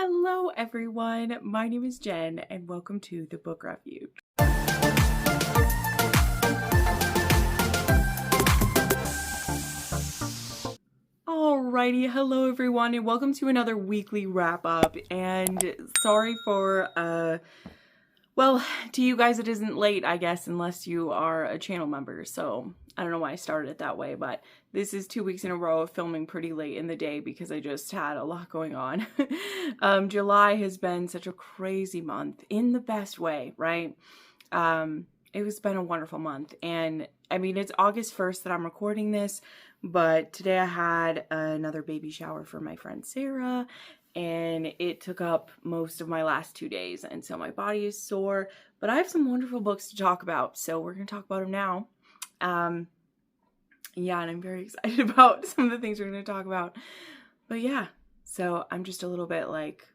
Hello everyone, my name is Jen and welcome to the Book Refuge. Alrighty, hello everyone and welcome to another weekly wrap up, and sorry for well, to you guys it isn't late, I guess, unless you are a channel member, so I don't know why I started it that way, but this is 2 weeks in a row of filming pretty late in the day because I just had a lot going on. July has been such a crazy month in the best way, right? It has been a wonderful month, and I mean, it's August 1st that I'm recording this, but today I had another baby shower for my friend Sarah, and it took up most of my last 2 days, and so my body is sore, but I have some wonderful books to talk about, so we're going to talk about them now. Yeah, and I'm very excited about some of the things we're going to talk about, but yeah, so I'm just a little bit like,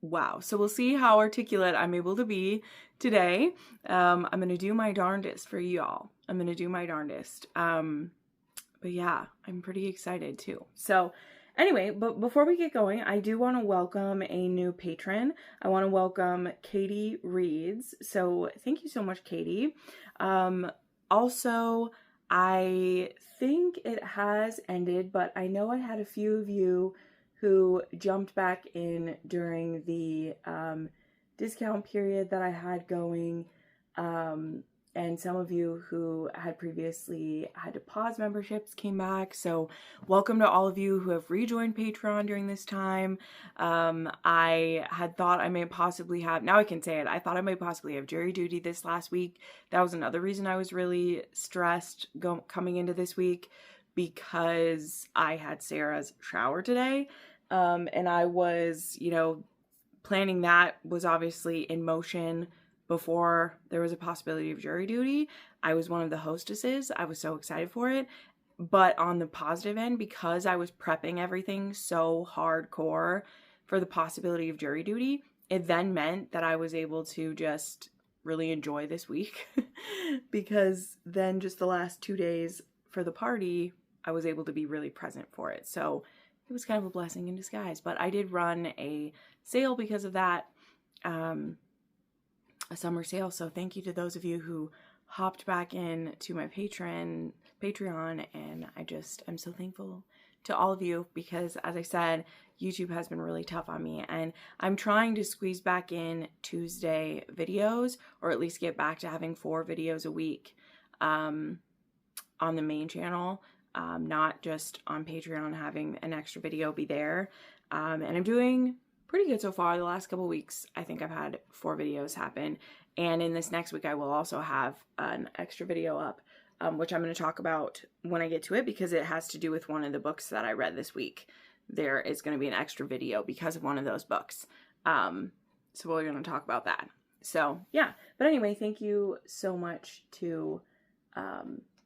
wow. So we'll see how articulate I'm able to be today. I'm going to do my darndest for y'all. I'm going to do my darndest. But yeah, I'm pretty excited too. So anyway, but before we get going, I do want to welcome a new patron. I want to welcome Katie Reads. So thank you so much, Katie. Also, I think it has ended, but I know I had a few of you who jumped back in during the discount period that I had going, and some of you who had previously had to pause memberships came back. So welcome to all of you who have rejoined Patreon during this time. I had thought I may possibly have, now I can say it, I thought I might possibly have jury duty this last week. That was another reason I was really stressed coming into this week, because I had Sarah's shower today. And I was, planning that was obviously in motion before there was a possibility of jury duty. I was one of the hostesses. I was so excited for it. But on the positive end, because I was prepping everything so hardcore for the possibility of jury duty, it then meant that I was able to just really enjoy this week because then just the last 2 days for the party, I was able to be really present for it. So it was kind of a blessing in disguise, but I did run a sale because of that, a summer sale. So thank you to those of you who hopped back in to my Patreon, and I'm so thankful to all of you because, as I said, YouTube has been really tough on me, and I'm trying to squeeze back in Tuesday videos, or at least get back to having 4 videos a week on the main channel. Not just on Patreon, having an extra video be there. And I'm doing pretty good so far. The last couple weeks, I think I've had 4 videos happen. And in this next week, I will also have an extra video up, which I'm going to talk about when I get to it, because it has to do with one of the books that I read this week. There is going to be an extra video because of one of those books. So we're going to talk about that. So yeah, but anyway, thank you so much to,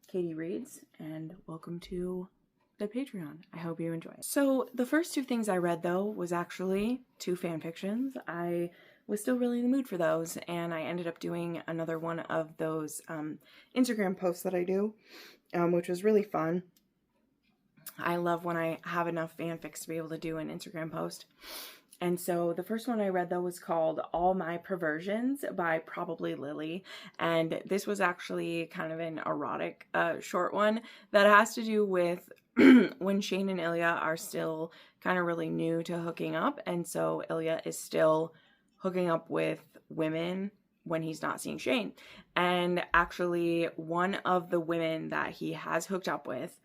Katie Reads, and welcome to the Patreon. I hope you enjoy it. So the first 2 things I read, though, was actually 2 fan fictions. I was still really in the mood for those, and I ended up doing another one of those Instagram posts that I do, which was really fun. I love when I have enough fanfics to be able to do an Instagram post. And so the first one I read, though, was called All My Perversions by Probably Lily. And this was actually kind of an erotic short one that has to do with when Shane and Ilya are still kind of really new to hooking up. And so Ilya is still hooking up with women when he's not seeing Shane. And actually, one of the women that he has hooked up with,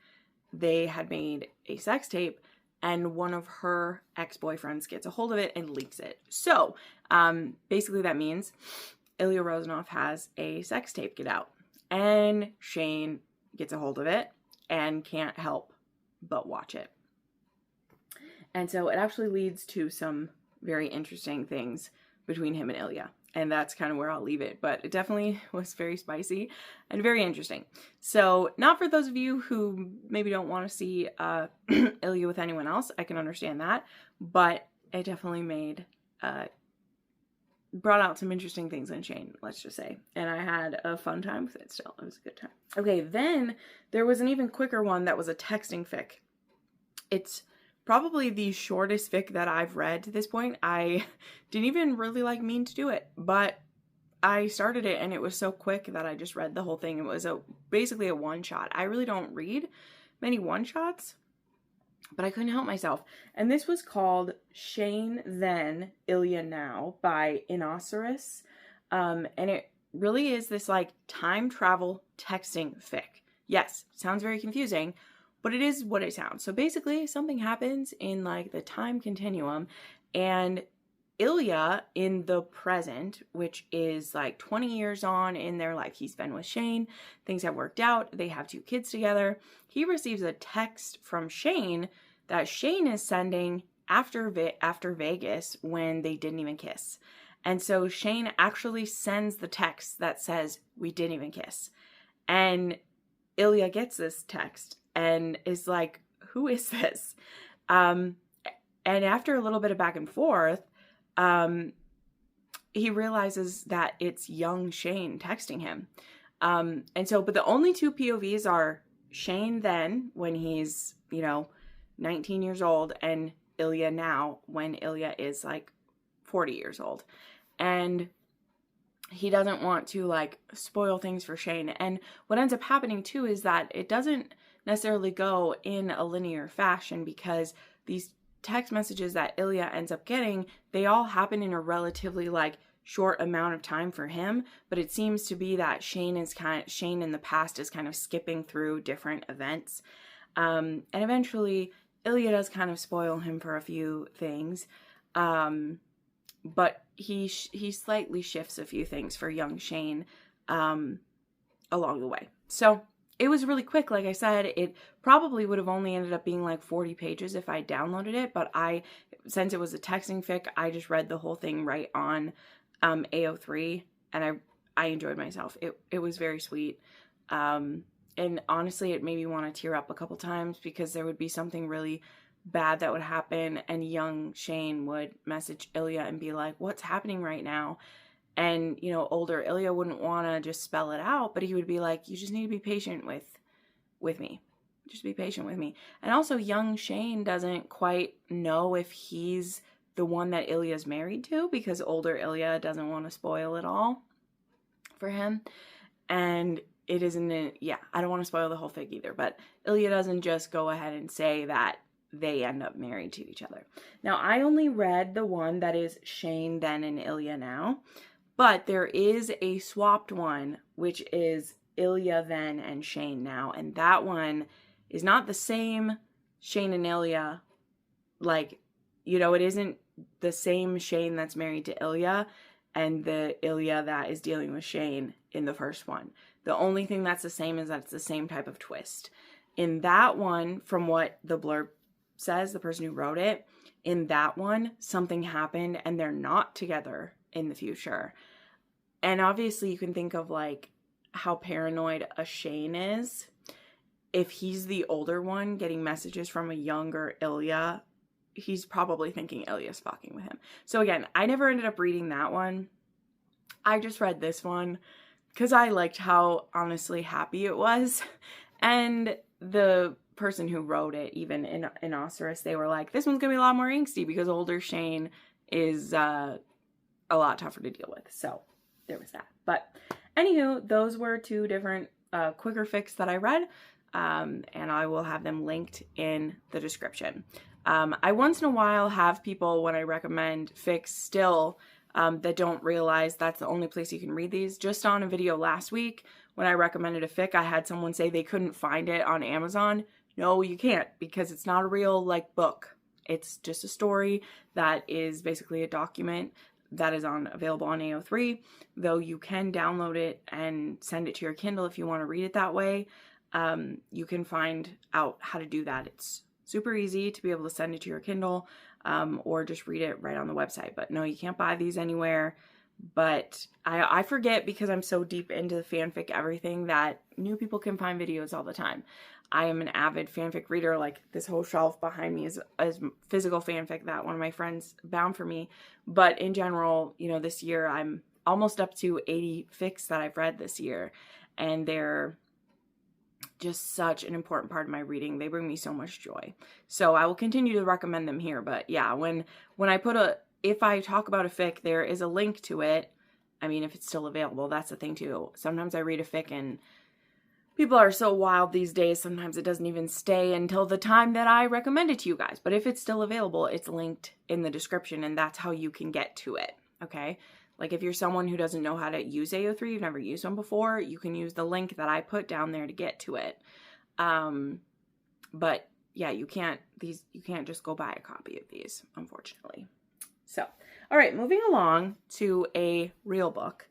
they had made a sex tape, and one of her ex-boyfriends gets a hold of it and leaks it. So, basically that means Ilya Rozanov has a sex tape get out, and Shane gets a hold of it and can't help but watch it. And so it actually leads to some very interesting things between him and Ilya. And that's kind of where I'll leave it. But it definitely was very spicy and very interesting. So not for those of you who maybe don't want to see Ilya with anyone else. I can understand that. But it definitely brought out some interesting things in Shane, let's just say. And I had a fun time with it still. It was a good time. Okay, then there was an even quicker one that was a texting fic. It's probably the shortest fic that I've read to this point. I didn't even really mean to do it, but I started it and it was so quick that I just read the whole thing. It was basically a one-shot. I really don't read many one-shots, but I couldn't help myself. And this was called Shane Then, Ilya Now by Inoceros. And it really is this time travel texting fic. Yes, sounds very confusing, but it is what it sounds. So basically something happens in the time continuum, and Ilya in the present, which is 20 years on in their life, he's been with Shane, things have worked out, they have 2 kids together. He receives a text from Shane that Shane is sending after Vegas when they didn't even kiss. And so Shane actually sends the text that says, "We didn't even kiss." And Ilya gets this text and is like, "Who is this?" And after a little bit of back and forth, he realizes that it's young Shane texting him. But the only 2 POVs are Shane then, when he's, 19 years old, and Ilya now, when Ilya is 40 years old. And he doesn't want to spoil things for Shane. And what ends up happening too is that it doesn't necessarily go in a linear fashion, because these text messages that Ilya ends up getting, they all happen in a relatively short amount of time for him, but it seems to be that Shane in the past is kind of skipping through different events. And eventually Ilya does kind of spoil him for a few things. But he slightly shifts a few things for young Shane along the way. So it was really quick. Like I said, it probably would have only ended up being 40 pages if I downloaded it. But since it was a texting fic, I just read the whole thing right on AO3, and I enjoyed myself. It was very sweet. And honestly, it made me want to tear up a couple times, because there would be something really bad that would happen, and young Shane would message Ilya and be like, "What's happening right now?" And, older Ilya wouldn't want to just spell it out, but he would be like, "You just need to be patient with me. Just be patient with me." And also, young Shane doesn't quite know if he's the one that Ilya's married to, because older Ilya doesn't want to spoil it all for him. And it isn't, I don't want to spoil the whole fic either, but Ilya doesn't just go ahead and say that they end up married to each other. Now, I only read the one that is Shane Then and Ilya Now, but there is a swapped one, which is Ilya Then and Shane Now, and that one is not the same Shane and Ilya, it isn't the same Shane that's married to Ilya and the Ilya that is dealing with Shane in the first one. The only thing that's the same is that it's the same type of twist. In that one, from what the blurb says, the person who wrote it, in that one, something happened and they're not together in the future. And obviously you can think of how paranoid a Shane is. If he's the older one getting messages from a younger Ilya, he's probably thinking Ilya's fucking with him. So again, I never ended up reading that one. I just read this one because I liked how honestly happy it was. And the person who wrote it, even in Inoceros, they were like, this one's gonna be a lot more angsty because older Shane is a lot tougher to deal with. So there was that. But anywho, those were 2 different quicker fics that I read, and I will have them linked in the description. I once in a while have people, when I recommend fics still, that don't realize that's the only place you can read these. Just on a video last week, when I recommended a fic, I had someone say they couldn't find it on Amazon. No, you can't, because it's not a real book. It's just a story that is basically a document that is available on AO3, though you can download it and send it to your Kindle if you want to read it that way. You can find out how to do that. It's super easy to be able to send it to your Kindle, or just read it right on the website. But no, you can't buy these anywhere. But I forget, because I'm so deep into the fanfic everything, that new people can find videos all the time. I am an avid fanfic reader. This whole shelf behind me is physical fanfic that one of my friends bound for me. But in general, this year I'm almost up to 80 fics that I've read this year. And they're just such an important part of my reading. They bring me so much joy. So I will continue to recommend them here. But yeah, when if I talk about a fic, there is a link to it. I mean, if it's still available, that's the thing too. Sometimes I read a fic and people are so wild these days, sometimes it doesn't even stay until the time that I recommend it to you guys. But if it's still available, it's linked in the description, and that's how you can get to it, okay? Like if you're someone who doesn't know how to use AO3, you've never used one before, you can use the link that I put down there to get to it. But yeah, you can't just go buy a copy of these, unfortunately. So, all right, moving along to a real book.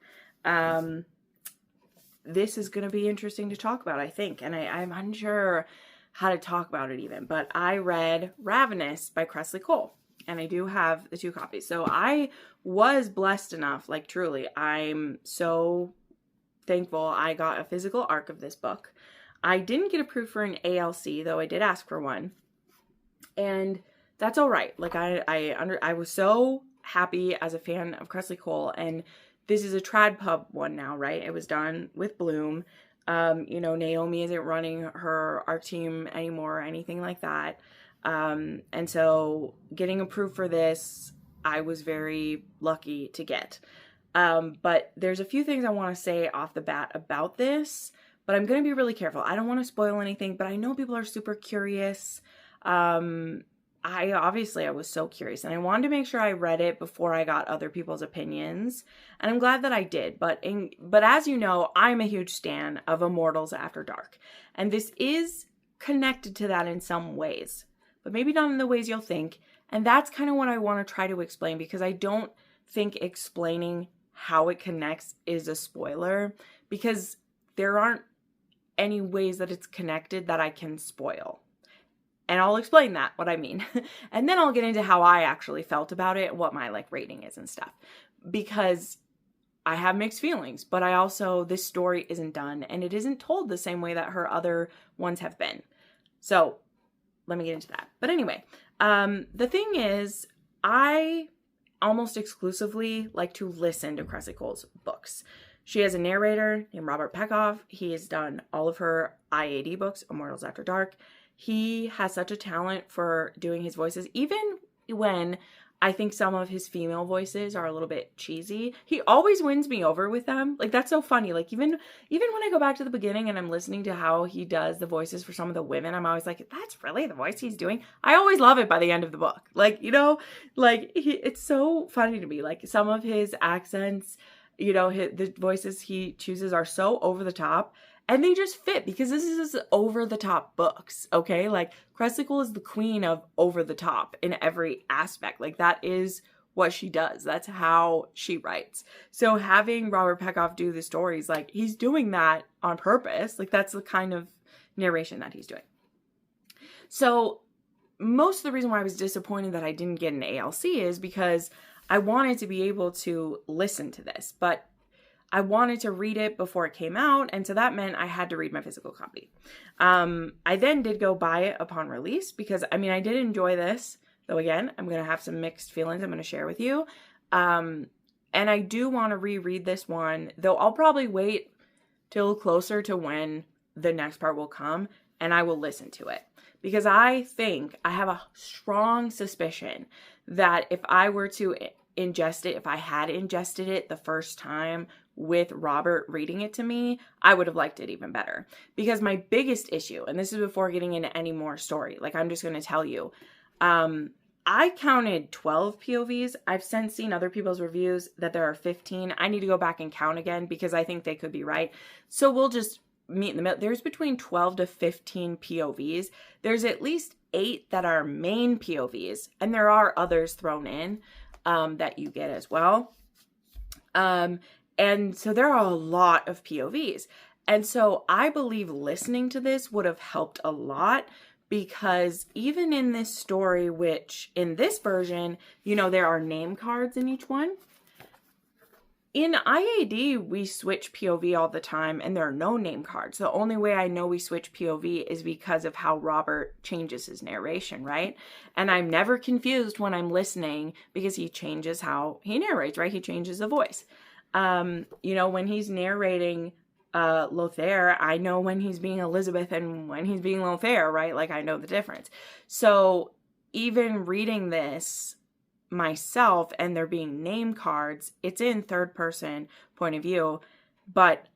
This is going to be interesting to talk about, I think. And I'm unsure how to talk about it even. But I read Ravenous by Kresley Cole. And I do have the 2 copies. So I was blessed enough, like truly, I'm so thankful I got a physical ARC of this book. I didn't get approved for an ALC, though I did ask for one. And that's all right. Like I was so happy as a fan of Kresley Cole, and this is a trad pub one now, right? It was done with Bloom. You know, Naomi isn't running her art team anymore or anything like that. And so getting approved for this, I was very lucky to get. But there's a few things I want to say off the bat about this, but I'm going to be really careful. I don't want to spoil anything, but I know people are super curious. I was so curious, and I wanted to make sure I read it before I got other people's opinions, and I'm glad that I did. But as you know, I'm a huge stan of Immortals After Dark, and this is connected to that in some ways, but maybe not in the ways you'll think. And that's kind of what I want to try to explain, because I don't think explaining how it connects is a spoiler, because there aren't any ways that it's connected that I can spoil. And I'll explain that, what I mean. And then I'll get into how I actually felt about it, what my rating is and stuff. Because I have mixed feelings, but I also, this story isn't done, and it isn't told the same way that her other ones have been. So let me get into that. But anyway, the thing is, I almost exclusively like to listen to Kresley Cole's books. She has a narrator named Robert Pekoff. He has done all of her IAD books, Immortals After Dark. He has such a talent for doing his voices, even when I think some of his female voices are a little bit cheesy. He always wins me over with them. Like, that's so funny. Like, even when I go back to the beginning and I'm listening to how he does the voices for some of the women, I'm always like, that's really the voice he's doing? I always love it by the end of the book. Like, you know, like, it's so funny to me. Like, some of his accents, you know, the voices he chooses are so over the top. And they just fit, because this is over-the-top books, okay? Like, Kresley Cole is the queen of over-the-top in every aspect. Like, that is what she does. That's how she writes. So having Robert Pekoff do the stories, like, he's doing that on purpose. Like, that's the kind of narration that he's doing. So most of the reason why I was disappointed that I didn't get an ALC is because I wanted to be able to listen to this, but I wanted to read it before it came out, and so that meant I had to read my physical copy. I then did go buy it upon release, because, I mean, I did enjoy this, though again, I'm going to have some mixed feelings I'm going to share with you. And I do want to reread this one, though I'll probably wait till closer to when the next part will come, and I will listen to it. Because I think, I have a strong suspicion that if I were to ingest it, if I had ingested it the first time with Robert reading it to me, I would have liked it even better. Because my biggest issue, and this is before getting into any more story, like, I'm just going to tell you, I counted 12 POVs. I've since seen other people's reviews that there are 15. I need to go back and count again, because I think they could be right. So we'll just meet in the middle. There's between 12 to 15 POVs. There's at least 8 that are main POVs, and there are others thrown in that you get as well. And so there are a lot of POVs. And so I believe listening to this would have helped a lot, because even in this story, which in this version, you know, there are name cards in each one. In IAD, we switch POV all the time, and there are no name cards. The only way I know we switch POV is because of how Robert changes his narration, right? And I'm never confused when I'm listening, because he changes how he narrates, right? He changes the voice. You know, when he's narrating Lothair, I know when he's being Elizabeth and when he's being Lothair, right? Like, I know the difference. So even reading this myself and there being name cards, it's in third person point of view, but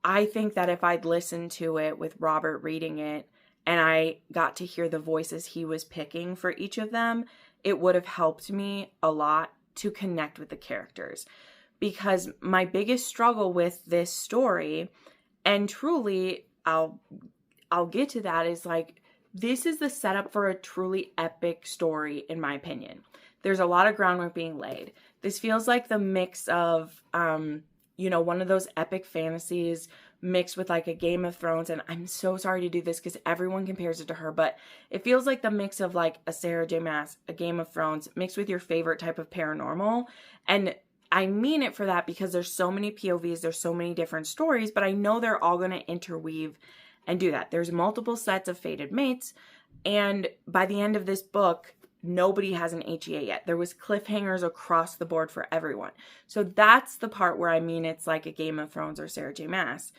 I think that if I'd listened to it with Robert reading it and I got to hear the voices he was picking for each of them, it would have helped me a lot to connect with the characters. Because my biggest struggle with this story, and truly I'll get to that, is like, this is the setup for a truly epic story, in my opinion. There's a lot of groundwork being laid. This feels like the mix of, one of those epic fantasies mixed with like a Game of Thrones. And I'm so sorry to do this because everyone compares it to her, but it feels like the mix of like a Sarah J. Maas, a Game of Thrones, mixed with your favorite type of paranormal. And I mean it for that because there's so many POVs, there's so many different stories, but I know they're all going to interweave and do that. There's multiple sets of fated mates, and by the end of this book, nobody has an HEA yet. There was cliffhangers across the board for everyone. So that's the part where I mean it's like a Game of Thrones or Sarah J. Maas,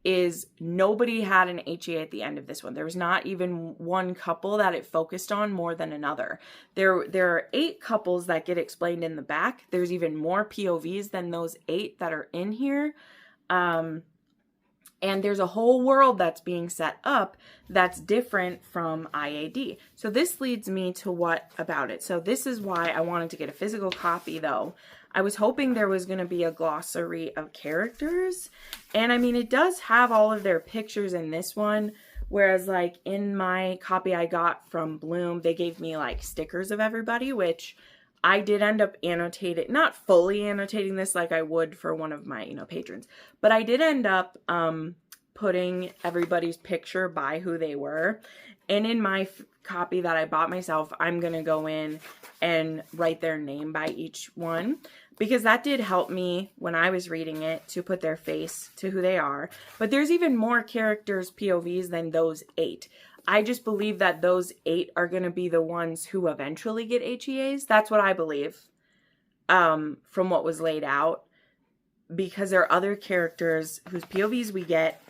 is nobody had an HEA at the end of this one. There was not even one couple that it focused on more than another. There are 8 couples that get explained in the back. There's even more POVs than those 8 that are in here. And there's a whole world that's being set up that's different from IAD. So this leads me to what about it. So this is why I wanted to get a physical copy, though. I was hoping there was going to be a glossary of characters. And I mean, it does have all of their pictures in this one. Whereas like in my copy I got from Bloom, they gave me like stickers of everybody, which I did end up annotating, not fully annotating this like I would for one of my, patrons, but I did end up putting everybody's picture by who they were. And in my copy that I bought myself, I'm going to go in and write their name by each one, because that did help me when I was reading it to put their face to who they are. But there's even more characters, POVs, than those 8. I just believe that those 8 are going to be the ones who eventually get HEAs. That's what I believe from what was laid out. Because there are other characters whose POVs we get,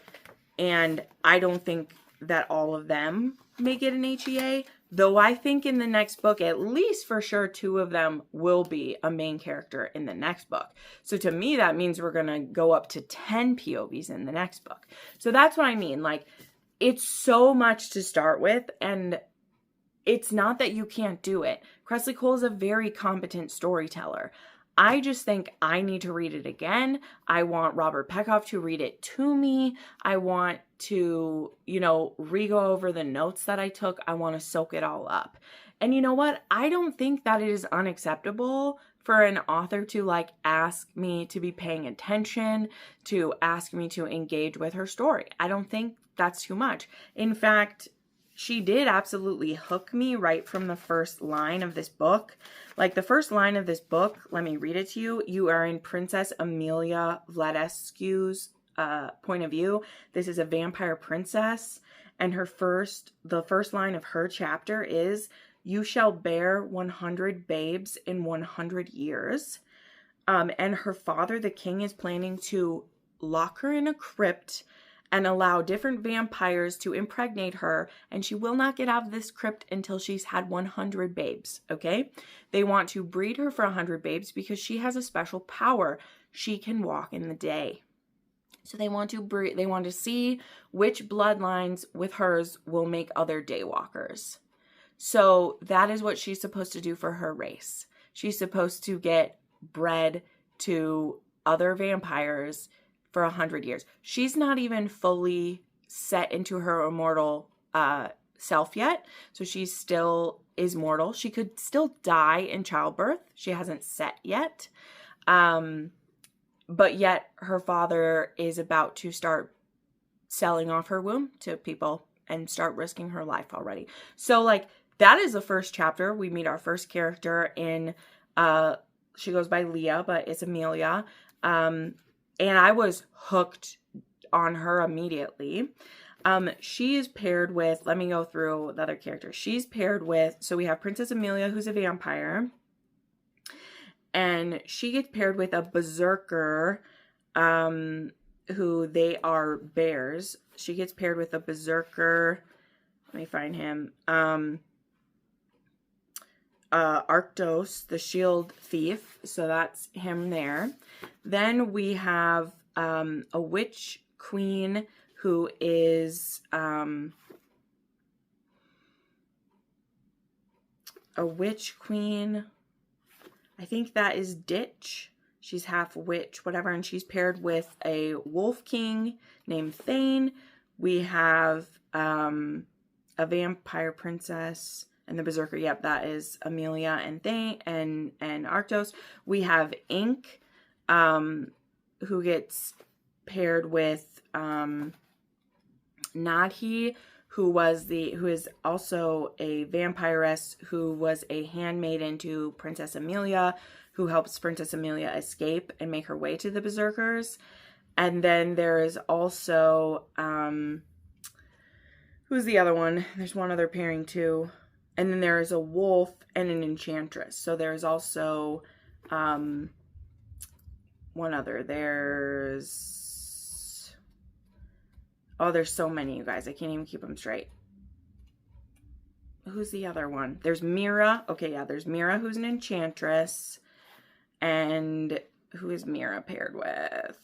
and I don't think that all of them may get an HEA. Though I think in the next book, at least for sure, 2 of them will be a main character in the next book. So to me, that means we're going to go up to 10 POVs in the next book. So that's what I mean. Like, it's so much to start with, and it's not that you can't do it. Kresley Cole is a very competent storyteller. I just think I need to read it again. I want Robert Peckhoff to read it to me. I want to, re-go over the notes that I took. I want to soak it all up. And you know what? I don't think that it is unacceptable for an author to like ask me to be paying attention, to ask me to engage with her story. I don't think that's too much. In fact, she did absolutely hook me right from the first line of this book. Like the first line of this book, let me read it to you. You are in Princess Amelia Vladescu's point of view. This is a vampire princess, and the first line of her chapter is, "You shall bear 100 babes in 100 years." And her father, the king, is planning to lock her in a crypt and allow different vampires to impregnate her, and she will not get out of this crypt until she's had 100 babes, okay? They want to breed her for 100 babes because she has a special power. She can walk in the day. So they want to see which bloodlines with hers will make other daywalkers. So that is what she's supposed to do for her race. She's supposed to get bred to other vampires for 100 years. She's not even fully set into her immortal self yet. So she still is mortal. She could still die in childbirth. She hasn't set yet. But yet her father is about to start selling off her womb to people and start risking her life already. So like that is the first chapter. We meet our first character in, she goes by Leah, but it's Amelia. And I was hooked on her immediately. She is paired with, let me go through the other characters. She's paired with, so we have Princess Amelia, who's a vampire. And she gets paired with a berserker. who they are bears. She gets paired with a berserker. Let me find him. Arctos, the shield thief. So that's him there. Then we have a witch queen who is a witch queen. I think that is Ditch. She's half witch, whatever, and she's paired with a wolf king named Thane. We have a vampire princess and the berserker. Yep, that is Amelia and Thane and Arctos. We have Ink, who gets paired with Nadhi, who is also a vampiress who was a handmaiden to Princess Amelia, who helps Princess Amelia escape and make her way to the berserkers. And then there is also who's the other one? There's one other pairing too. And then there is a wolf and an enchantress. So there's also one other. There's so many, you guys. I can't even keep them straight. Who's the other one? There's Mira. Okay, yeah, there's Mira, who's an enchantress. And who is Mira paired with?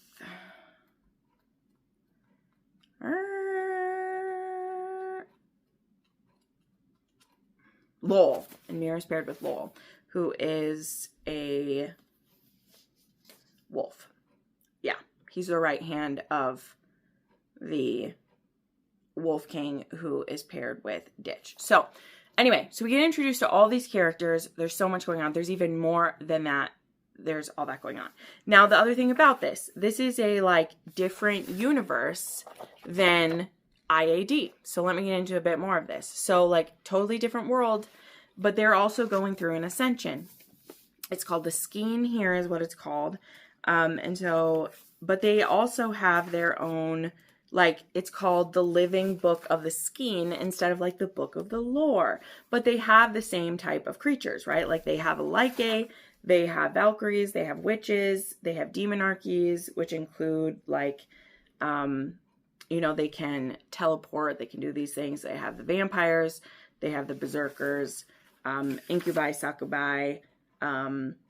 Lowell. And Mira's paired with Lowell, who is a wolf. Yeah, he's the right hand of the Wolf King, who is paired with Ditch. So anyway, so we get introduced to all these characters. There's so much going on. There's even more than that. There's all that going on. Now, the other thing about this is a like different universe than IAD. So let me get into a bit more of this. So like totally different world, but they're also going through an ascension. It's called the Skeen here is what it's called. But they also have their own, like, it's called the Living Book of the Skeen instead of like the Book of the Lore. But they have the same type of creatures, right? Like they have a Lycae, they have Valkyries, they have witches, they have demonarchies, which include like, they can teleport, they can do these things. They have the vampires, they have the berserkers, incubi, succubi,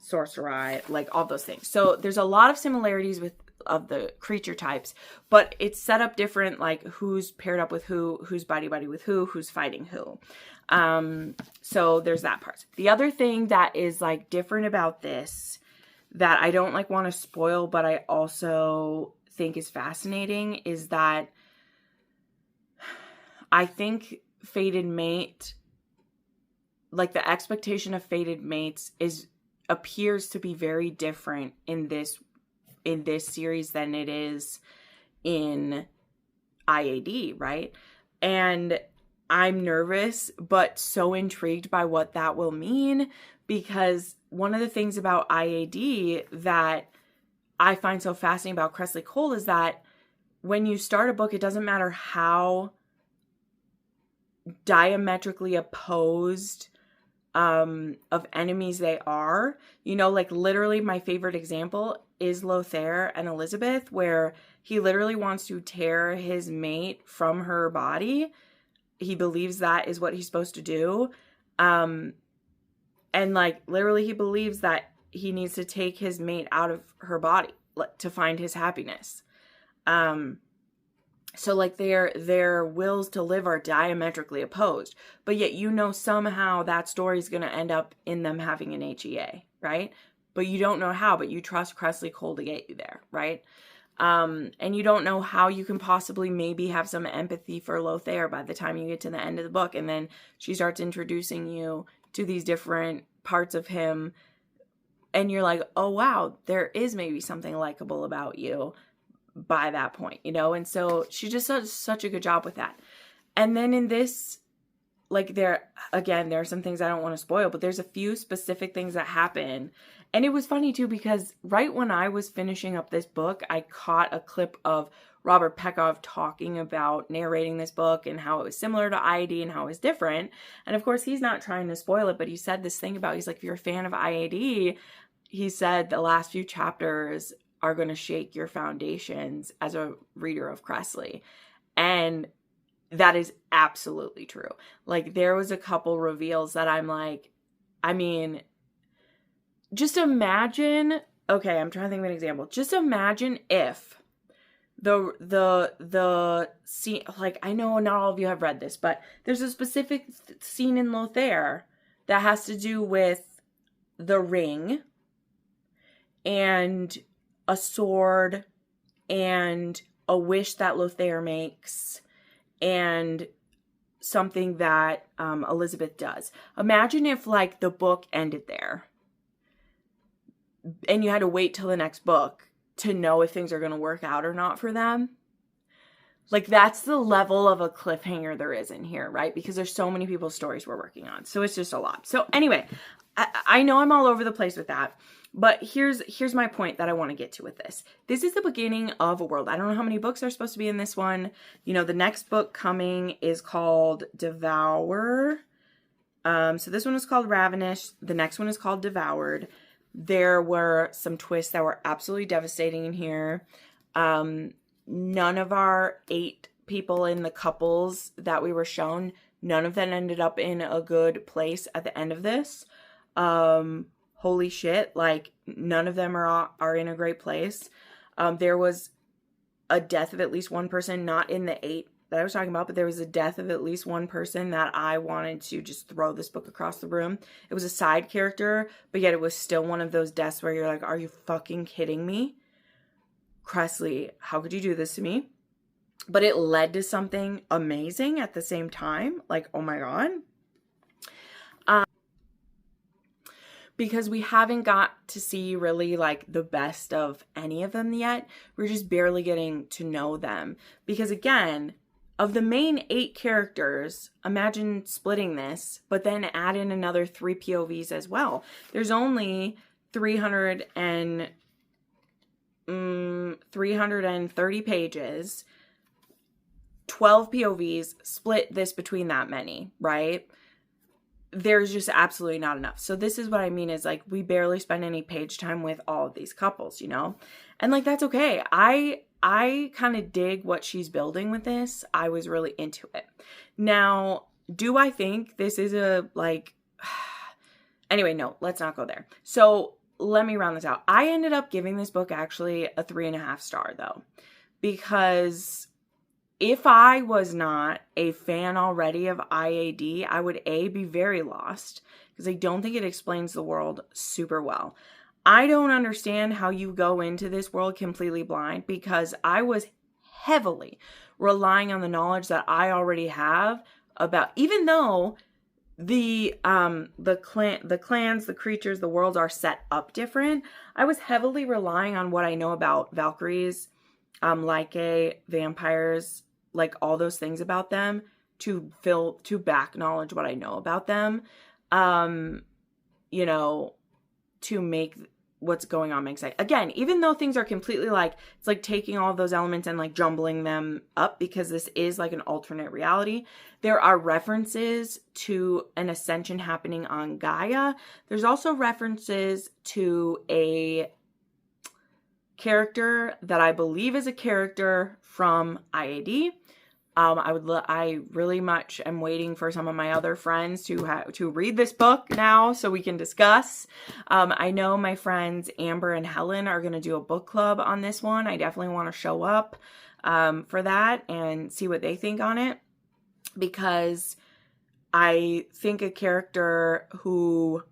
sorcery, like all those things. So there's a lot of similarities of the creature types, but it's set up different, like who's paired up with who's buddy with who's fighting who. So there's that part. The other thing that is like different about this that I don't like want to spoil, but I also think is fascinating is that I think fated mate, like the expectation of fated mates appears to be very different in this series than it is in IAD, right? And I'm nervous, but so intrigued by what that will mean, because one of the things about IAD that I find so fascinating about Cressley Cole is that when you start a book, it doesn't matter how diametrically opposed of enemies they are. Like literally my favorite example is Lothair and Elizabeth, where he literally wants to tear his mate from her body. He believes that is what he's supposed to do. And like literally he believes that he needs to take his mate out of her body to find his happiness. So like their wills to live are diametrically opposed, but yet somehow that story is going to end up in them having an HEA, right? But you don't know how, but you trust Cressley Cole to get you there, right? And you don't know how you can possibly maybe have some empathy for Lothair by the time you get to the end of the book, and then she starts introducing you to these different parts of him, and you're like, oh wow, there is maybe something likable about you by that point, and so she just does such a good job with that. And then in this, like there are some things I don't want to spoil, but there's a few specific things that happen. And it was funny too, because right when I was finishing up this book, I caught a clip of Robert Pekov narrating this book and how it was similar to IAD and how it was different. And of course, he's not trying to spoil it, but he said this thing about, he's like, if you're a fan of IAD, he said the last few chapters are going to shake your foundations as a reader of Cressley. And that is absolutely true. Like, there was a couple reveals that I'm like, I mean, just imagine, okay, I'm trying to think of an example. Just imagine if the scene, like, I know not all of you have read this, but there's a specific scene in Lothair that has to do with the ring and a sword and a wish that Lothair makes and something that Elizabeth does. Imagine if, like, the book ended there and you had to wait till the next book to know if things are going to work out or not for them. Like, that's the level of a cliffhanger there is in here, right? Because there's so many people's stories we're working on. So it's just a lot. So anyway, I know I'm all over the place with that, but here's my point that I want to get to with this. This is the beginning of a world. I don't know how many books are supposed to be in this one. You know, the next book coming is called Devour. So this one is called Ravenous. The next one is called Devoured. There were some twists that were absolutely devastating in here. None of our 8 people in the couples that we were shown, none of them ended up in a good place at the end of this. Holy shit, like, none of them are in a great place. There was a death of at least one person, not in the 8 that I was talking about, but there was a death of at least one person that I wanted to just throw this book across the room. It was a side character, but yet it was still one of those deaths where you're like, are you fucking kidding me? Cressley, how could you do this to me? But it led to something amazing at the same time. Like, oh my God. Because we haven't got to see really, like, the best of any of them yet. We're just barely getting to know them. Because again, of the main 8 characters, imagine splitting this, but then add in another 3 POVs as well. There's only 330 pages, 12 POVs, split this between that many, right? There's just absolutely not enough. So this is what I mean is, like, we barely spend any page time with all of these couples, you know? And, like, that's okay. I kind of dig what she's building with this. I was really into it. Now, do I think this is a, like, anyway, no, let's not go there. So let me round this out. I ended up giving this book actually a 3.5 star though, because if I was not a fan already of IAD, I would be very lost because I don't think it explains the world super well. I don't understand how you go into this world completely blind, because I was heavily relying on the knowledge that I already have about, even though the clans, the creatures, the worlds are set up different, I was heavily relying on what I know about Valkyries, Lycae, vampires, like all those things about them to back knowledge what I know about them, you know, to make what's going on make sense. Again, even though things are completely, like, it's like taking all of those elements and, like, jumbling them up, because this is like an alternate reality. There are references to an ascension happening on Gaia. There's also references to a character that I believe is a character from IAD. I really much am waiting for some of my other friends to read this book now so we can discuss. I know my friends Amber and Helen are going to do a book club on this one. I definitely want to show up for that and see what they think on it, because I think a character who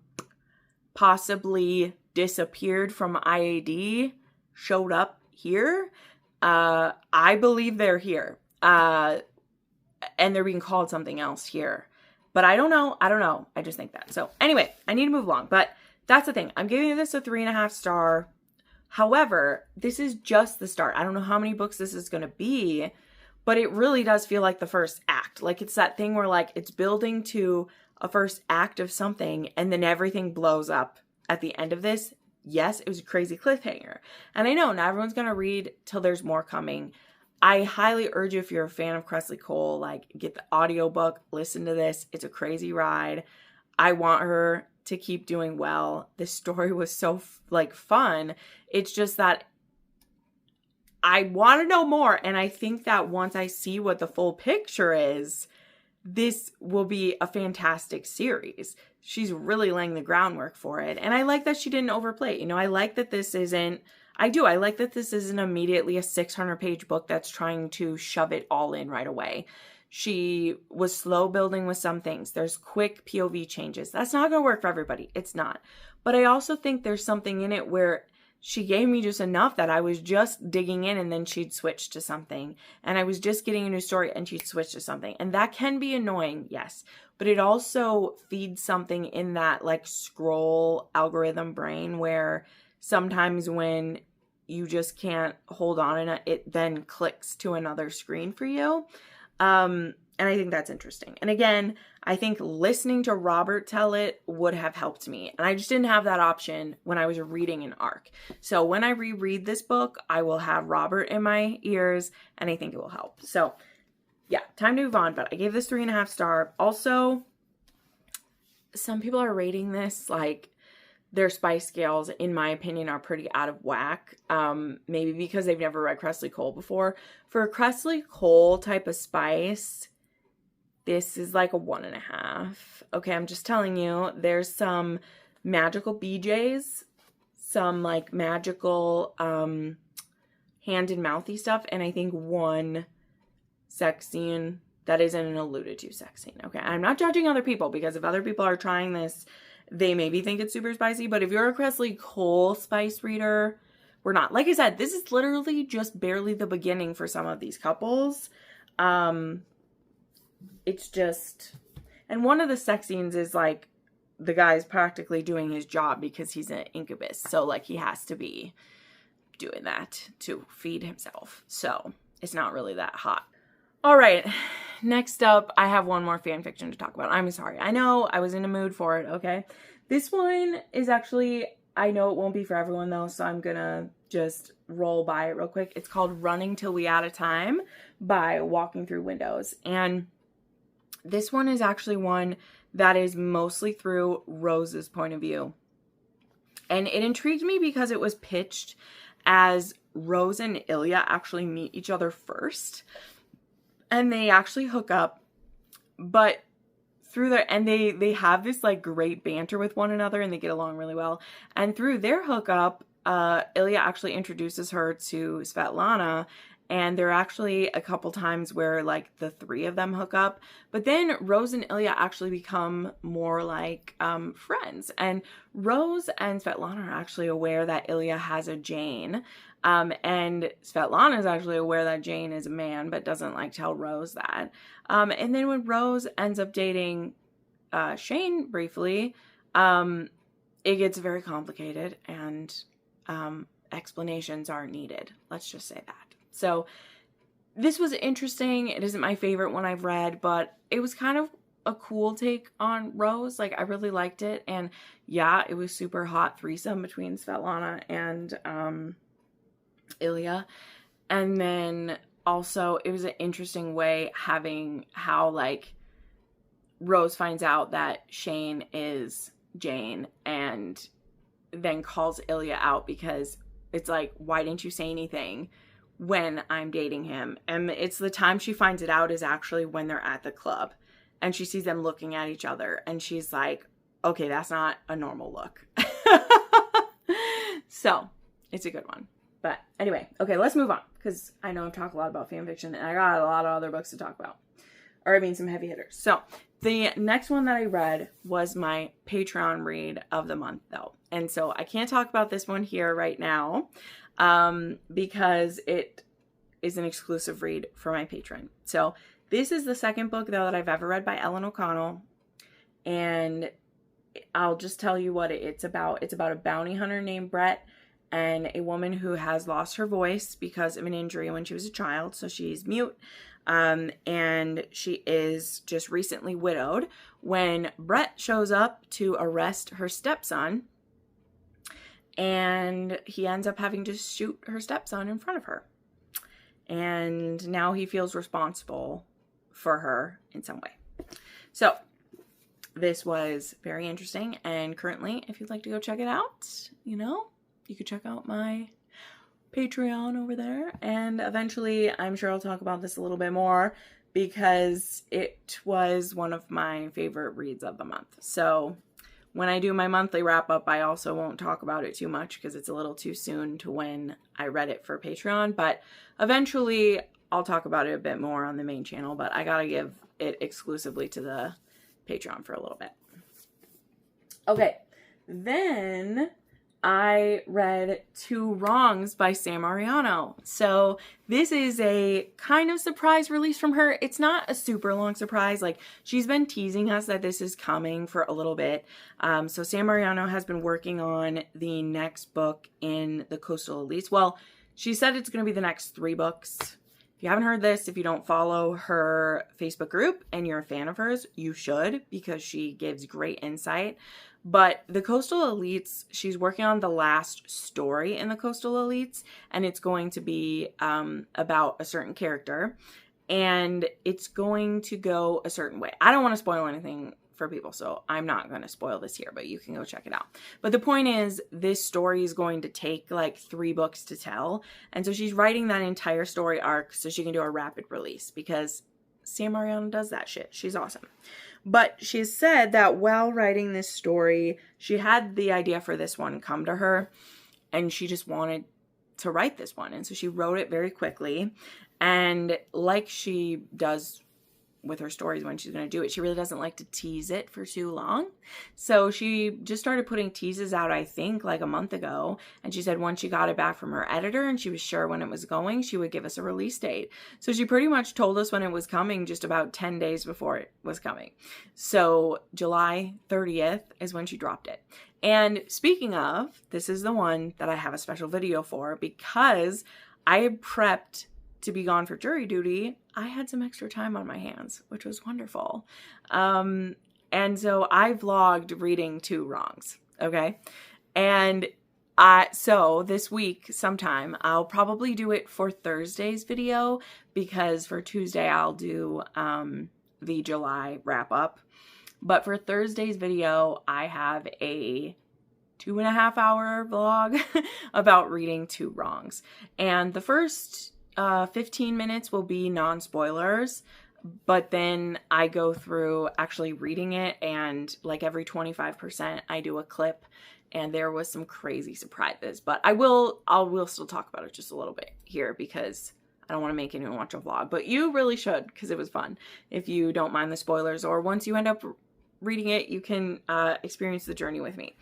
possibly disappeared from IAD showed up here. I believe they're here. And they're being called something else here, but I don't know. I just think that. So anyway, I need to move along, but that's the thing. I'm giving this a 3.5 star. However, this is just the start. I don't know how many books this is going to be, but it really does feel like the first act. Like, it's that thing where, like, it's building to a first act of something and then everything blows up at the end of this. Yes, it was a crazy cliffhanger. And I know not everyone's going to read till there's more coming. I highly urge you, if you're a fan of Cressley Cole, like, get the audiobook, listen to this. It's a crazy ride. I want her to keep doing well. This story was so, like, fun. It's just that I want to know more. And I think that once I see what the full picture is, this will be a fantastic series. She's really laying the groundwork for it. And I like that she didn't overplay it. You know, I like that this isn't immediately a 600-page book that's trying to shove it all in right away. She was slow building with some things. There's quick POV changes. That's not going to work for everybody. It's not. But I also think there's something in it where she gave me just enough that I was just digging in and then she'd switch to something. And I was just getting a new story and she'd switch to something. And that can be annoying, yes. But it also feeds something in that like scroll algorithm brain where sometimes when you just can't hold on and it then clicks to another screen for you. And I think that's interesting. And again, I think listening to Robert tell it would have helped me. And I just didn't have that option when I was reading an arc. So when I reread this book, I will have Robert in my ears and I think it will help. So yeah, time to move on. But I gave this 3.5 stars. Also, some people are rating this like their spice scales, in my opinion, are pretty out of whack. Maybe because they've never read Cressley Cole before. For a Cressley Cole type of spice, this is like a 1.5. Okay, I'm just telling you, there's some magical BJs, some like magical hand and mouthy stuff, and I think one sex scene that isn't an alluded to sex scene. Okay, I'm not judging other people because if other people are trying this, they maybe think it's super spicy, but if you're a Cressley Cole spice reader, we're not. Like I said, this is literally just barely the beginning for some of these couples. It's just, and one of the sex scenes is like the guy's practically doing his job because he's an incubus. So like he has to be doing that to feed himself. So it's not really that hot. All right. Next up, I have one more fan fiction to talk about. I'm sorry. I know I was in a mood for it. Okay. This one is actually, I know it won't be for everyone though. So I'm going to just roll by it real quick. It's called Running Till We Out of Time by Walking Through Windows. And this one is actually one that is mostly through Rose's point of view. And it intrigued me because it was pitched as Rose and Ilya actually meet each other first. And they actually hook up. But through their, and they have this like great banter with one another and they get along really well. And through their hookup, Ilya actually introduces her to Svetlana. And there are actually a couple times where like the three of them hook up, but then Rose and Ilya actually become more like friends. And Rose and Svetlana are actually aware that Ilya has a Jane. And Svetlana is actually aware that Jane is a man, but doesn't like tell Rose that. And then when Rose ends up dating Shane briefly, it gets very complicated and explanations are needed. Let's just say that. So this was interesting. It isn't my favorite one I've read, but it was kind of a cool take on Rose. Like I really liked it. And yeah, it was super hot threesome between Svetlana and Ilya. And then also it was an interesting way having how like Rose finds out that Shane is Jane and then calls Ilya out because it's like, why didn't you say anything when I'm dating him? And it's the time she finds it out is actually when they're at the club and she sees them looking at each other and she's like, okay, that's not a normal look. So it's a good one. But anyway, okay, let's move on because I know I've talked a lot about fan fiction and I got a lot of other books to talk about. Or I mean some heavy hitters. So the next one that I read was my Patreon read of the month though. And so I can't talk about this one here right now. Because it is an exclusive read for my patron. So this is the second book though that I've ever read by Ellen O'Connell. And I'll just tell you what it's about. It's about a bounty hunter named Brett and a woman who has lost her voice because of an injury when she was a child. So she's mute. And she is just recently widowed when Brett shows up to arrest her stepson. And he ends up having to shoot her stepson in front of her. And now he feels responsible for her in some way. So this was very interesting. And currently, if you'd like to go check it out, you know, you could check out my Patreon over there. And eventually, I'm sure I'll talk about this a little bit more because it was one of my favorite reads of the month. So when I do my monthly wrap up, I also won't talk about it too much because it's a little too soon to when I read it for Patreon. But eventually, I'll talk about it a bit more on the main channel. But I gotta give it exclusively to the Patreon for a little bit. Okay, then I read Two Wrongs by Sam Ariano. So this is a kind of surprise release from her. It's not a super long surprise. Like, she's been teasing us that this is coming for a little bit. So Sam Ariano has been working on the next book in the Coastal Elites. Well, she said it's going to be the next 3 books. If you haven't heard this, if you don't follow her Facebook group and you're a fan of hers, you should, because she gives great insight. But the Coastal Elites, she's working on the last story in the Coastal Elites, and it's going to be about a certain character, and it's going to go a certain way. I don't want to spoil anything for people, so I'm not going to spoil this here, but you can go check it out. But the point is, this story is going to take like 3 books to tell, and so she's writing that entire story arc so she can do a rapid release, because Sam Ariano does that shit. She's awesome. But she said that while writing this story, she had the idea for this one come to her, and she just wanted to write this one. And so she wrote it very quickly. And like she does with her stories when she's going to do it, she really doesn't like to tease it for too long. So she just started putting teases out, I think, like a month ago. And she said once she got it back from her editor and she was sure when it was going, she would give us a release date. So she pretty much told us when it was coming just about 10 days before it was coming. So July 30th is when she dropped it. And speaking of, this is the one that I have a special video for, because I had prepped to be gone for jury duty. I had some extra time on my hands, which was wonderful. And so I vlogged reading Two Wrongs, okay? And so this week sometime, I'll probably do it for Thursday's video, because for Tuesday I'll do the July wrap up. But for Thursday's video, I have a 2.5 hour vlog about reading Two Wrongs. And the first 15 minutes will be non-spoilers, but then I go through actually reading it, and like every 25% I do a clip, and there was some crazy surprises, but I will still talk about it just a little bit here, because I don't want to make anyone watch a vlog, but you really should, because it was fun. If you don't mind the spoilers, or once you end up reading it, you can experience the journey with me.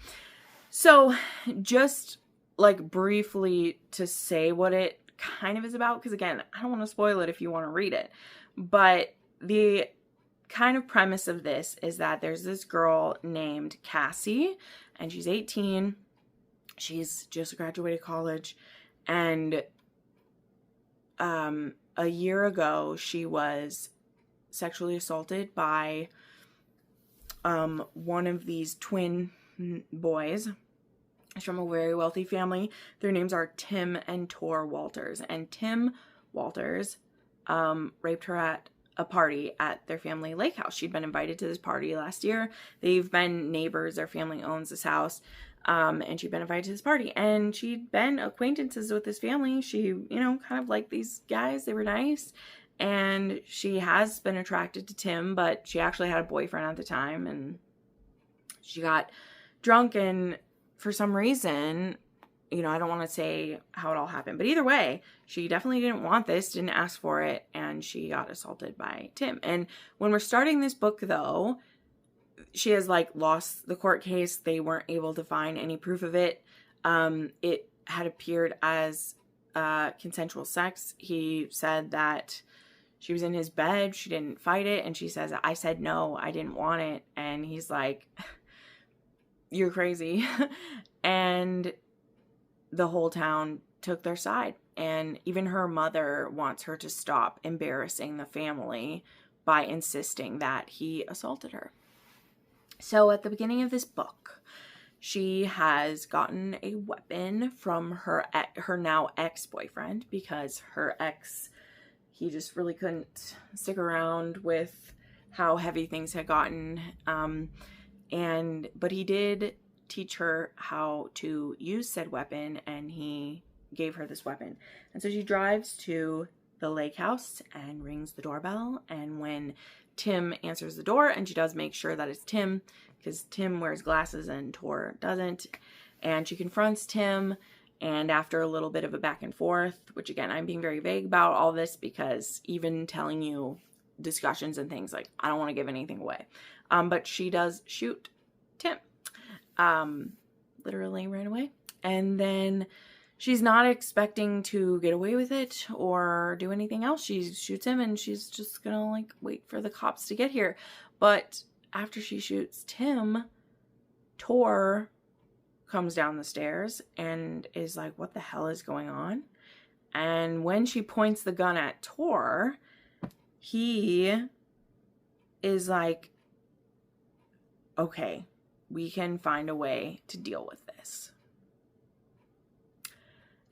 So just like briefly to say what it kind of is about, because again, I don't want to spoil it if you want to read it, but the kind of premise of this is that there's this girl named Cassie, and she's 18. She's just graduated college, and a year ago she was sexually assaulted by one of these twin boys. It's from a very wealthy family. Their names are Tim and Tor Walters. And Tim Walters raped her at a party at their family lake house. She'd been invited to this party last year. They've been neighbors. Their family owns this house. And she'd been invited to this party. And she'd been acquaintances with this family. She, kind of liked these guys. They were nice. And she has been attracted to Tim, but she actually had a boyfriend at the time. And she got drunk, and for some reason, I don't want to say how it all happened, but either way, she definitely didn't want this, didn't ask for it, and she got assaulted by Tim. And when we're starting this book, though, she has lost the court case. They weren't able to find any proof of it. It had appeared as consensual sex. He said that she was in his bed, she didn't fight it, and she says, I said no, I didn't want it. And he's like, you're crazy. And the whole town took their side. And even her mother wants her to stop embarrassing the family by insisting that he assaulted her. So at the beginning of this book, she has gotten a weapon from her now ex-boyfriend, because her ex, he just really couldn't stick around with how heavy things had gotten. But he did teach her how to use said weapon, and he gave her this weapon. And so she drives to the lake house and rings the doorbell. And when Tim answers the door, and she does make sure that it's Tim, because Tim wears glasses and Tor doesn't. And she confronts Tim, and after a little bit of a back and forth, which again, I'm being very vague about all this because even telling you discussions and things, like, I don't want to give anything away. But she does shoot Tim. Literally ran away. And then she's not expecting to get away with it or do anything else. She shoots him and she's just gonna like wait for the cops to get here. But after she shoots Tim, Tor comes down the stairs and is like, what the hell is going on? And when she points the gun at Tor, he is like, okay, we can find a way to deal with this.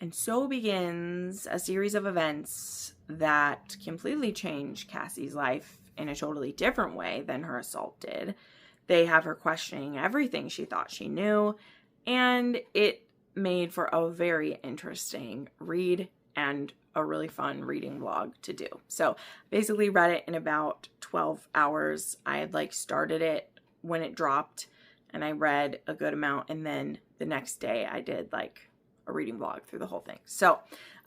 And so begins a series of events that completely change Cassie's life in a totally different way than her assault did. They have her questioning everything she thought she knew, and it made for a very interesting read and a really fun reading vlog to do. So basically read it in about 12 hours. I had like started it when it dropped and I read a good amount, and then the next day I did like a reading vlog through the whole thing. So,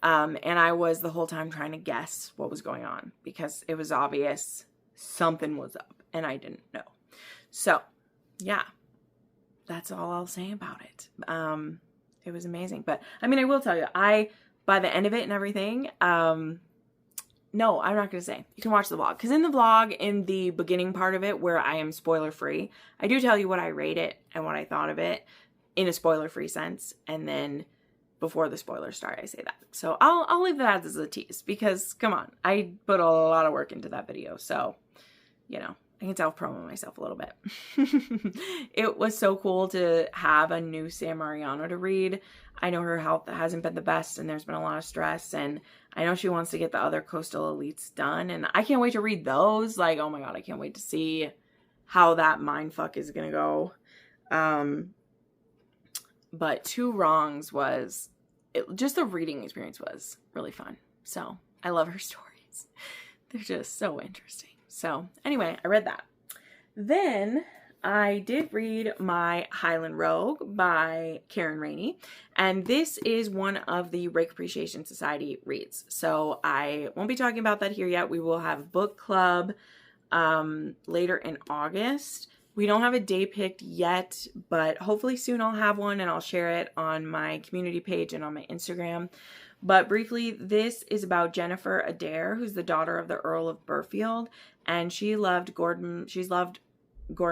and I was the whole time trying to guess what was going on because it was obvious something was up and I didn't know. So yeah, that's all I'll say about it. It was amazing. But I mean, I will tell you, by the end of it and everything, no, I'm not going to say. You can watch the vlog. Because in the vlog, in the beginning part of it, where I am spoiler-free, I do tell you what I rate it and what I thought of it in a spoiler-free sense. And then before the spoilers start, I say that. So I'll leave that as a tease. Because, come on, I put a lot of work into that video. So, you know, I can self-promo myself a little bit. It was so cool to have a new Sam Mariano to read. I know her health hasn't been the best and there's been a lot of stress, and I know she wants to get the other Coastal Elites done, and I can't wait to read those. Like, oh my god, I can't wait to see how that mindfuck is gonna go. But Two Wrongs was, just the reading experience was really fun. So I love her stories. They're just so interesting. So anyway, I read that. Then I did read My Highland Rogue by Karen Rainey, and this is one of the Rake Appreciation Society reads. So I won't be talking about that here yet. We will have book club later in August. We don't have a day picked yet, but hopefully soon I'll have one and I'll share it on my community page and on my Instagram. But briefly, this is about Jennifer Adair, who's the daughter of the Earl of Burfield, and she's loved Gordon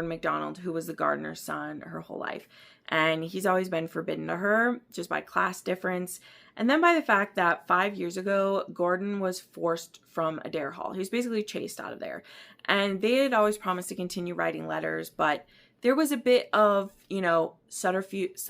MacDonald, who was the gardener's son her whole life. And he's always been forbidden to her, just by class difference. And then by the fact that 5 years ago, Gordon was forced from Adair Hall. He was basically chased out of there. And they had always promised to continue writing letters, but there was a bit of, you know, subterfuge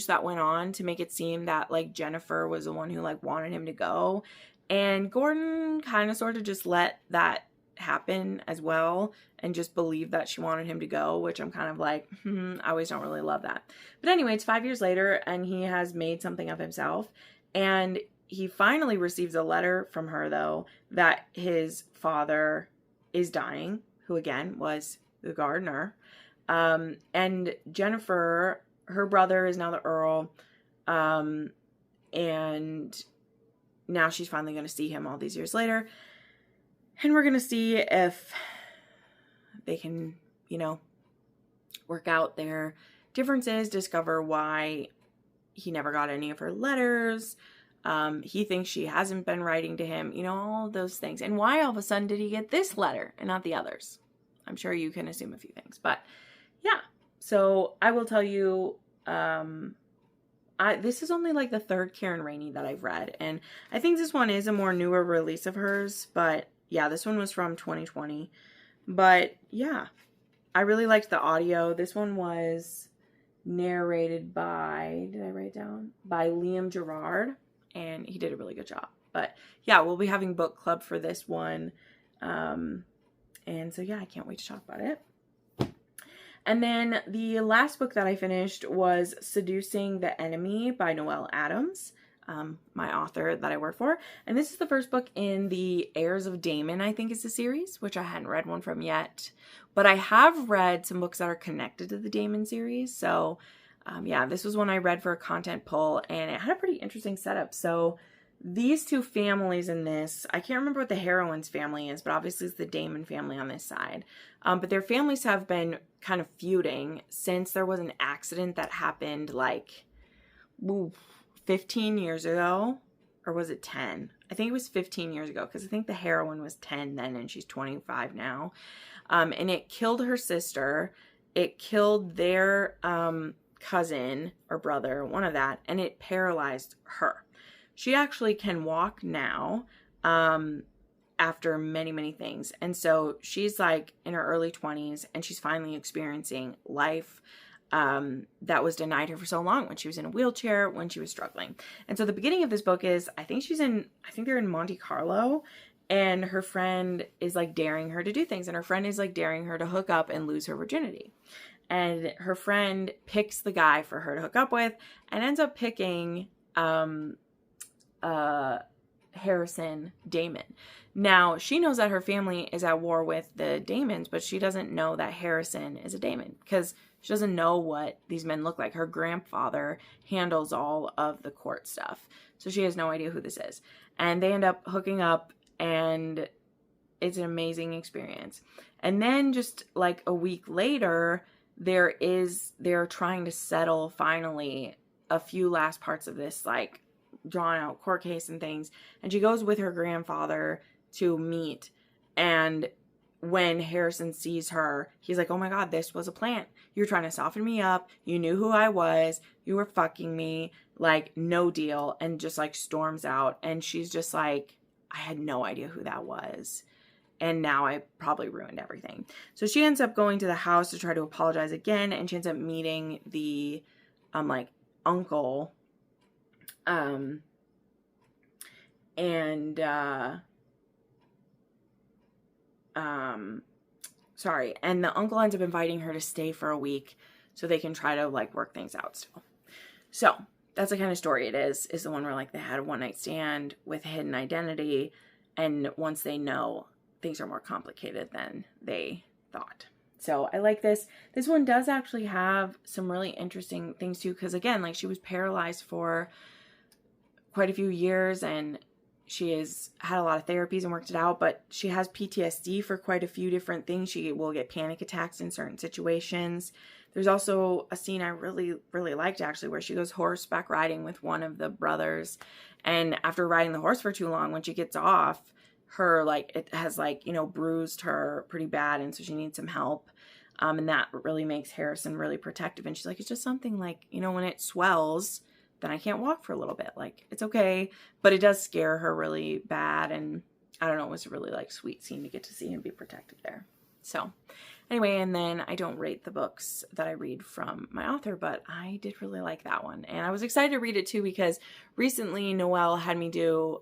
that went on to make it seem that, like, Jennifer was the one who, like, wanted him to go. And Gordon kind of sort of just let that happen as well and just believed that she wanted him to go, which I'm kind of like, I always don't really love that. But anyway, it's 5 years later and he has made something of himself, and he finally receives a letter from her, though, that his father is dying, who again was the gardener. And Jennifer, her brother, is now the Earl, and now she's finally going to see him all these years later. And we're going to see if they can, you know, work out their differences, discover why he never got any of her letters. He thinks she hasn't been writing to him, you know, all of those things. And why all of a sudden did he get this letter and not the others? I'm sure you can assume a few things. But yeah, so I will tell you, this is only like the third Karen Rainey that I've read. And I think this one is a more newer release of hers, but yeah, this one was from 2020. But yeah, I really liked the audio. This one was narrated by, did I write it down? By Liam Gerard, and he did a really good job. But yeah, we'll be having book club for this one. And so yeah, I can't wait to talk about it. And then the last book that I finished was Seducing the Enemy by Noelle Adams. my author that I work for. And this is the first book in the Heirs of Damon, I think is the series, which I hadn't read one from yet. But I have read some books that are connected to the Damon series. So yeah, this was one I read for a content pull, and it had a pretty interesting setup. So these two families in this, I can't remember what the heroine's family is, but obviously it's the Damon family on this side. But their families have been kind of feuding since there was an accident that happened like 15 years ago, or was it 10? I think it was 15 years ago, because I think the heroine was 10 then and she's 25 now. And it killed her sister. It killed their cousin or brother, one of that, and it paralyzed her. She actually can walk now after many, many things. And so she's like in her early 20s, and she's finally experiencing life that was denied her for so long, when she was in a wheelchair, when she was struggling. And so the beginning of this book is, I think they're in Monte Carlo, and her friend is like daring her to do things. And her friend is like daring her to hook up and lose her virginity. And her friend picks the guy for her to hook up with, and ends up picking Harrison Damon. Now, she knows that her family is at war with the Damons, but she doesn't know that Harrison is a Damon, because she doesn't know what these men look like. Her grandfather handles all of the court stuff, so she has no idea who this is. And they end up hooking up, and it's an amazing experience. And then just like a week later, they're trying to settle finally a few last parts of this like drawn out court case and things. And she goes with her grandfather to meet. And when Harrison sees her, he's like, oh my God, this was a plant. You're trying to soften me up. You knew who I was. You were fucking me. Like, no deal. And just like storms out. And she's just like, I had no idea who that was. And now I probably ruined everything. So she ends up going to the house to try to apologize again. And she ends up meeting the like uncle. And the uncle ends up inviting her to stay for a week so they can try to like work things out still. So that's the kind of story it is the one where like they had a one night stand with a hidden identity, and once they know, things are more complicated than they thought. So I like this. This one does actually have some really interesting things too, because again, like she was paralyzed for quite a few years, and she has had a lot of therapies and worked it out, but she has PTSD for quite a few different things. She will get panic attacks in certain situations. There's also a scene I really, really liked actually, where she goes horseback riding with one of the brothers. And after riding the horse for too long, when she gets off, her, like, it has like, you know, bruised her pretty bad. And so she needs some help. And that really makes Harrison really protective. And she's like, it's just something like, you know, when it swells, then I can't walk for a little bit. Like, it's okay. But it does scare her really bad. And I don't know, it was a really like sweet scene to get to see him be protected there. So anyway, and then I don't rate the books that I read from my author, but I did really like that one. And I was excited to read it too, because recently Noelle had me do,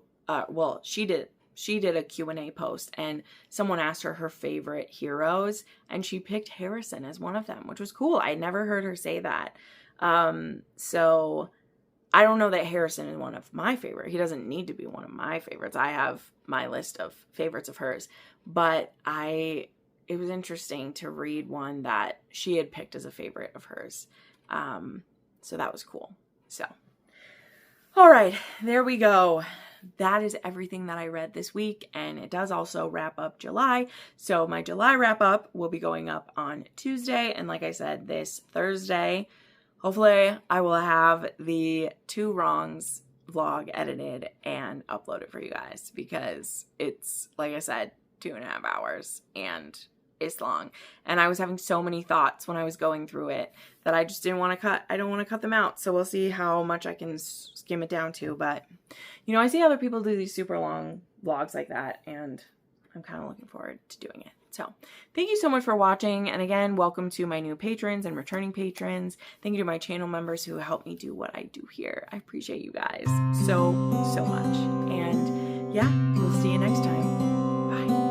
she did a Q&A post, and someone asked her favorite heroes, and she picked Harrison as one of them, which was cool. I never heard her say that. So I don't know that Harrison is one of my favorite. He doesn't need to be one of my favorites. I have my list of favorites of hers, but it was interesting to read one that she had picked as a favorite of hers. So that was cool. So, all right, there we go. That is everything that I read this week, and it does also wrap up July. So my July wrap up will be going up on Tuesday, and like I said, this Thursday, hopefully I will have the Two Wrongs vlog edited and uploaded for you guys, because it's, like I said, 2.5 hours and it's long. And I was having so many thoughts when I was going through it that I just didn't want to cut. I don't want to cut them out. So we'll see how much I can skim it down to. But, you know, I see other people do these super long vlogs like that, and I'm kind of looking forward to doing it. So thank you so much for watching. And again, welcome to my new patrons and returning patrons. Thank you to my channel members who help me do what I do here. I appreciate you guys so, so much. And yeah, we'll see you next time. Bye.